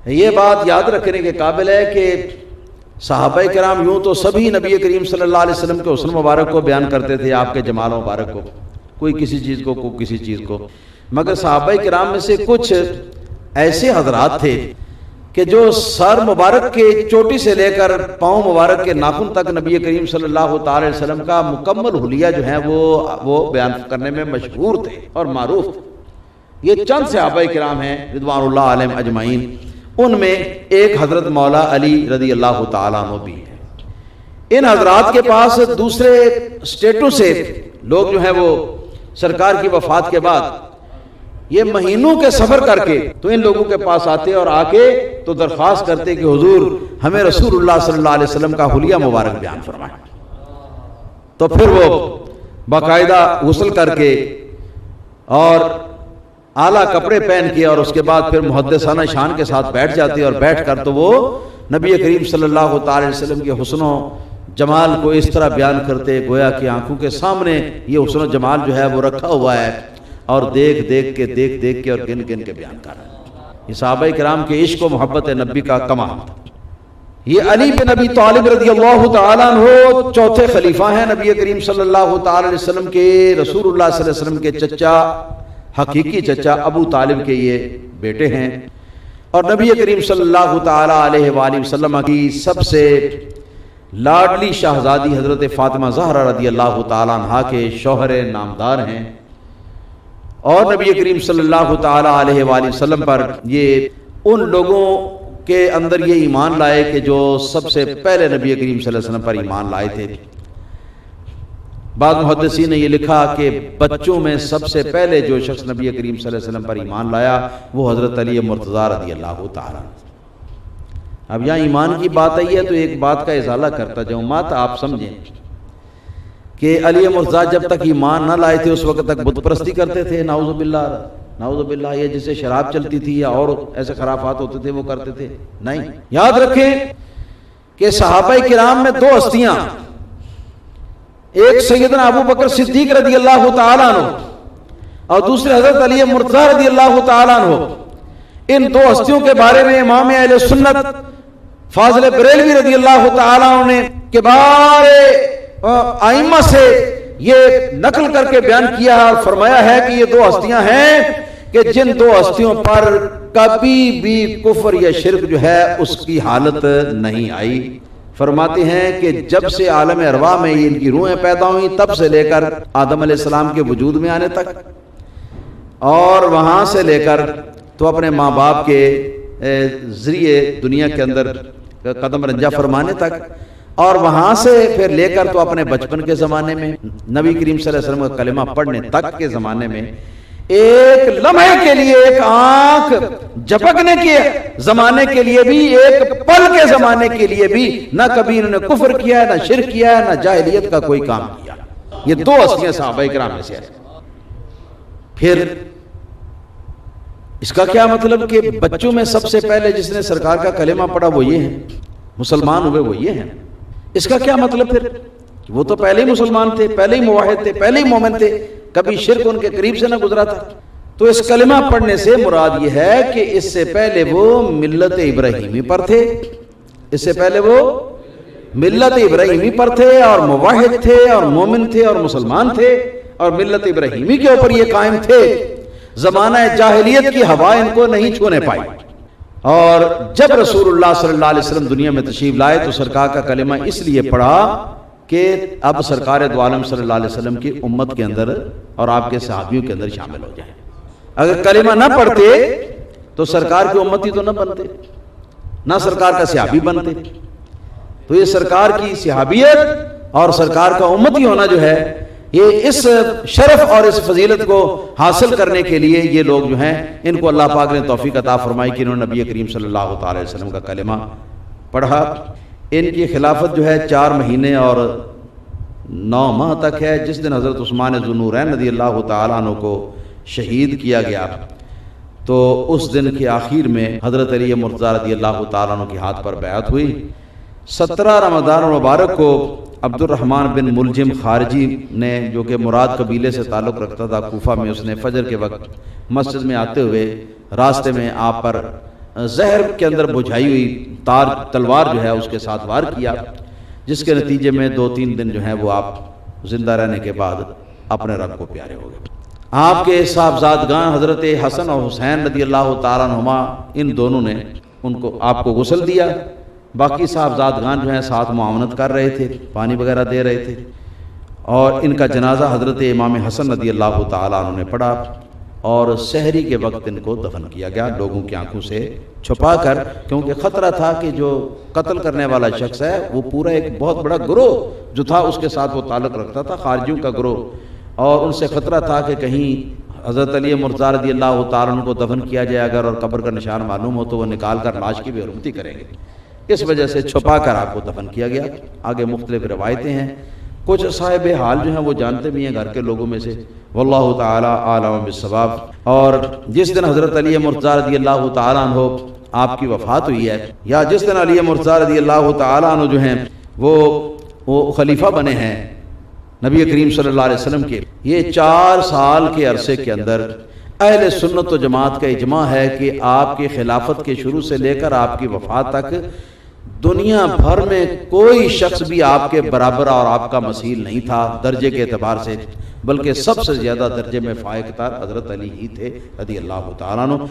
یہ بات یاد رکھنے کے قابل ہے کہ صحابہ کرام یوں تو سبھی نبی کریم صلی اللہ علیہ وسلم کے حسن مبارک کو بیان کرتے تھے، آپ کے جمال مبارک کو، کوئی کسی چیز کو، کوئی کسی چیز کو، مگر صحابہ کرام میں سے کچھ ایسے حضرات تھے کہ جو سر مبارک کے چوٹی سے لے کر پاؤں مبارک کے ناخن تک نبی کریم صلی اللہ تعالی وسلم کا مکمل حلیہ جو ہے وہ بیان کرنے میں مشہور تھے اور معروف تھے۔ یہ چند صحابہ کرام ہیں رضوان اللہ علیہم اجمعین، ان میں ایک حضرت مولا علی رضی اللہ تعالیٰ عنہ بھی ہے۔ ان حضرات کے پاس دوسرے اسٹیٹوں سے لوگ جو ہیں وہ سرکار کی وفات کے بعد یہ مہینوں کے سفر کر کے تو ان لوگوں کے پاس آتے اور آ کے تو درخواست کرتے کہ حضور ہمیں رسول اللہ صلی اللہ علیہ وسلم کا حلیہ مبارک بیان فرمائیں۔ تو پھر وہ باقاعدہ غسل کر کے اور اعلیٰ کپڑے پہن کے اور اس کے بعد پھر محدثانہ شان کے ساتھ بیٹھ جاتے اور بیٹھ کر تو وہ نبی کریم صلی اللہ تعالی وسلم کے حسن و جمال کو اس طرح بیان کرتے گویا کہ آنکھوں کے سامنے یہ حسن و جمال جو ہے وہ رکھا ہوا ہے اور دیکھ دیکھ کے اور گن گن کے بیان کر رہے ہیں۔ یہ صحابہ کرام کے عشق و محبت نبی کا کمال تھا۔ یہ علی بن ابی طالب رضی اللہ تعالیٰ عنہ چوتھے خلیفہ ہیں نبی کریم صلی اللہ تعالی علیہ وسلم کے، رسول اللہ صلی اللہ علیہ وسلم کے چچا، حقیقی چچا ابو طالب کے یہ بیٹے ہیں، اور نبی کریم صلی اللہ تعالی علیہ وآلہ وسلم کی سب سے لاڈلی شہزادی حضرت فاطمہ زہرا رضی اللہ تعالی عنہا کے شوہر نامدار ہیں، اور نبی کریم صلی اللہ تعالی علیہ وآلہ وسلم پر یہ ان لوگوں کے اندر یہ ایمان لائے کہ جو سب سے پہلے نبی کریم صلی اللہ علیہ وسلم پر ایمان لائے تھے۔ بعض محدثین نے یہ لکھا کہ بچوں میں سب سے پہلے جو شخص نبی کریم صلی اللہ علیہ وسلم پر ایمان لایا وہ حضرت علی مرتضیٰ رضی اللہ تعالیٰ۔ اب یہاں ایمان کی بات آئی ہے تو ایک بات کا ازالہ کرتا جاؤں، مات آپ سمجھیں کہ علی مرتضیٰ جب تک ایمان نہ لائے تھے اس وقت تک بت پرستی کرتے تھے، نعوذ باللہ، یہ جسے شراب چلتی تھی یا اور ایسے خرافات ہوتے تھے وہ کرتے تھے؟ نہیں۔ یاد رکھیں کہ صحابہ کرام میں دو ہستیاں، ایک سیدنا ابو بکر صدیق رضی اللہ تعالیٰ عنہ اور دوسرے حضرت علی مرتضیٰ رضی اللہ تعالیٰ عنہ، ان دو ہستیوں کے بارے میں امام اہل سنت فاضل بریلوی رضی اللہ تعالیٰ عنہ نے کبار ائمہ سے یہ نقل کر کے بیان کیا اور فرمایا ہے کہ یہ دو ہستیاں ہیں کہ جن دو ہستیوں پر کبھی بھی کفر یا شرک جو ہے اس کی حالت نہیں آئی۔ فرماتے ہیں کہ جب سے عالم ارواح میں ان کی روحیں پیدا ہوئیں تب سے لے کر آدم علیہ السلام کے وجود میں آنے تک، اور وہاں سے لے کر تو اپنے ماں باپ کے ذریعے دنیا کے اندر قدم رنجہ فرمانے تک، اور وہاں سے پھر لے کر تو اپنے بچپن کے زمانے میں نبی کریم صلی اللہ علیہ وسلم کا کلمہ پڑھنے تک کے زمانے میں ایک لمحے کے لیے، ایک آنکھ جھپکنے کے زمانے کے لیے بھی، ایک پل کے زمانے کے لیے بھی نہ کبھی انہوں نے کفر کیا ہے، نہ شرک کیا ہے، نہ جاہلیت کا کوئی کام کیا۔ یہ دو ہستیاں صحابہ کرام میں سے ہیں۔ پھر اس کا کیا مطلب کہ بچوں میں سب سے پہلے جس نے سرکار کا کلمہ پڑھا وہ یہ ہیں، مسلمان ہوئے وہ یہ ہیں۔ اس کا کیا مطلب پھر؟ وہ تو پہلے ہی مسلمان تھے، پہلے ہی موحد تھے، پہلے ہی مومن تھے، کبھی شرک ان کے قریب سے نہ گزرا تھا۔ تو اس کلمہ پڑھنے سے مراد یہ ہے کہ اس سے پہلے وہ ملت ابراہیمی پر تھے، اس سے پہلے وہ ملت ابراہیمی پر تھے اور موحد تھے اور مومن تھے اور مسلمان تھے، اور ملت ابراہیمی کے اوپر یہ قائم تھے۔ زمانہ جاہلیت کی ہوا ان کو نہیں چھونے پائی، اور جب رسول اللہ صلی اللہ علیہ وسلم دنیا میں تشریف لائے تو سرکار کا کلمہ اس لیے پڑھا کہ اب سرکار دو عالم صلی اللہ علیہ وسلم کی امت کے اندر اور آپ کے صحابیوں کے اندر شامل ہو جائیں۔ اگر کلمہ نہ پڑھتے تو سرکار کی امتی تو نہ بنتے، نہ سرکار کا صحابی بنتے۔ تو یہ سرکار کی صحابیت اور سرکار کا امتی ہونا جو ہے، یہ اس شرف اور اس فضیلت کو حاصل کرنے کے لیے یہ لوگ جو ہیں ان کو اللہ پاک نے توفیق عطا فرمائی کہ انہوں نے نبی کریم صلی اللہ تعالی علیہ وسلم کا کلمہ پڑھا۔ ان کی خلافت جو ہے 4 مہینے اور 9 ماہ تک ہے۔ جس دن حضرت عثمان ذو النورین رضی اللہ تعالیٰ عنہ کو شہید کیا گیا تو اس دن کے آخر میں حضرت علی مرتضیٰ رضی اللہ تعالیٰ عنہ کے ہاتھ پر بیعت ہوئی۔ 17 رمضان المبارک کو عبد الرحمن بن ملجم خارجی نے، جو کہ مراد قبیلے سے تعلق رکھتا تھا کوفہ میں، اس نے فجر کے وقت مسجد میں آتے ہوئے راستے میں آپ پر زہر کے اندر بجھائی ہوئی تلوار جو ہے اس کے ساتھ وار کیا، جس کے نتیجے میں 2-3 دن جو ہے وہ آپ زندہ رہنے کے بعد اپنے رب کو پیارے ہو گئے۔ آپ کے صاحبزادگان حضرت حسن اور حسین رضی اللہ تعالیٰ عنہما، ان دونوں نے آپ کو غسل دیا، باقی صاحبزادگان جو ہیں ساتھ معاونت کر رہے تھے، پانی وغیرہ دے رہے تھے، اور ان کا جنازہ حضرت امام حسن رضی اللہ تعالیٰ عنہ نے پڑھا، اور سحری کے وقت ان کو دفن کیا گیا لوگوں کی آنکھوں سے چھپا کر، کیونکہ خطرہ تھا کہ جو قتل کرنے والا شخص ہے وہ پورا ایک بہت بڑا گروہ جو تھا اس کے ساتھ وہ تعلق رکھتا تھا، خارجیوں کا گروہ، اور ان سے خطرہ تھا کہ کہیں حضرت علی مرتضیٰ رضی اللہ تعالیٰ عنہ کو دفن کیا جائے اگر، اور قبر کا نشان معلوم ہو تو وہ نکال کر لاش کی بے حرمتی کریں گے، اس وجہ سے چھپا کر آپ کو دفن کیا گیا۔ آگے مختلف روایتیں ہیں، کچھ صاحب حال جو ہیں وہ جانتے بھی ہیں گھر کے لوگوں میں سے، واللہ تعالی اعلم بالصواب۔ اور جس دن حضرت علی مرتضیٰ رضی اللہ تعالیٰ عنہ آپ کی وفات ہوئی ہے، یا جس دن علی مرتضیٰ رضی اللہ تعالیٰ عنہ جو ہیں وہ خلیفہ بنے ہیں نبی کریم صلی اللہ علیہ وسلم کے، یہ 4 سال کے عرصے کے اندر اہل سنت و جماعت کا اجماع ہے کہ آپ کی خلافت کے شروع سے لے کر آپ کی وفات تک دنیا بھر میں کوئی شخص بھی آپ کے برابر اور آپ کا مثیل نہیں تھا درجے کے اعتبار سے، بلکہ سب سے زیادہ درجے میں فائق تر حضرت علی ہی تھے رضی اللہ تعالیٰ عنہ۔